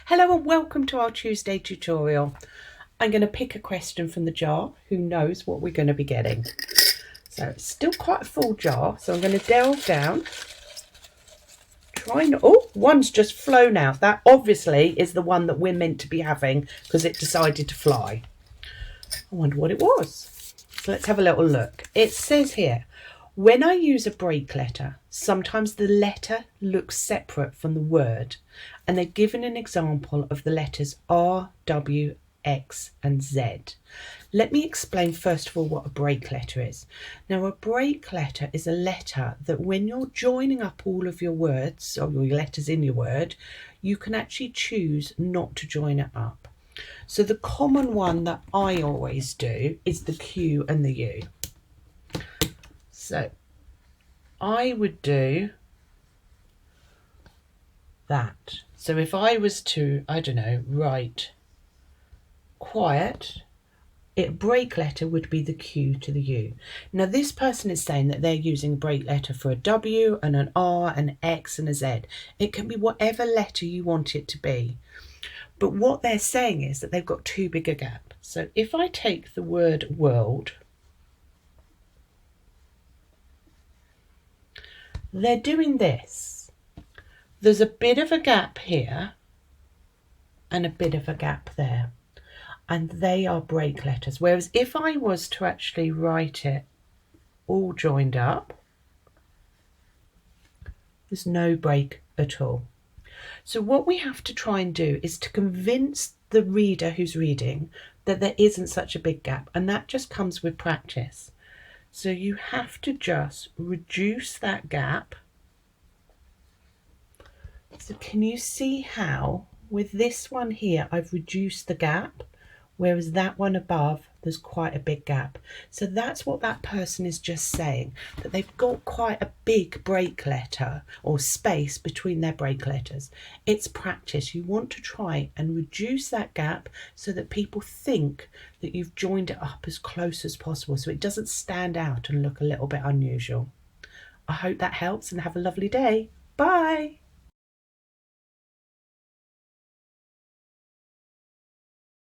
Hello and welcome to our Tuesday tutorial. I'm going to pick a question from the jar. Who knows what we're going to be getting? So it's still quite a full jar, so I'm going to delve down. One's just flown out. That obviously is the one that we're meant to be having because it decided to fly. I wonder what it was. So let's have a little look. It says here, when I use a break letter, sometimes the letter looks separate from the word, and they're given an example of the letters R, W, X and Z. Let me explain first of all what a break letter is. Now, a break letter is a letter that when you're joining up all of your words or your letters in your word, you can actually choose not to join it up. So the common one that I always do is the Q and the U. So I would do that. So if I was to, write quiet, break letter would be the Q to the U. Now this person is saying that they're using break letter for a W and an R, an X and a Z. It can be whatever letter you want it to be. But what they're saying is that they've got too big a gap. So if I take the word world, they're doing this. There's a bit of a gap here and a bit of a gap there. And they are break letters. Whereas if I was to actually write it all joined up, there's no break at all. So what we have to try and do is to convince the reader who's reading that there isn't such a big gap. And that just comes with practice. So you have to just reduce that gap. So can you see how with this one here, I've reduced the gap, whereas that one above, there's quite a big gap. So that's what that person is just saying, that they've got quite a big break letter or space between their break letters. It's practice. You want to try and reduce that gap so that people think that you've joined it up as close as possible so it doesn't stand out and look a little bit unusual. I hope that helps and have a lovely day. Bye.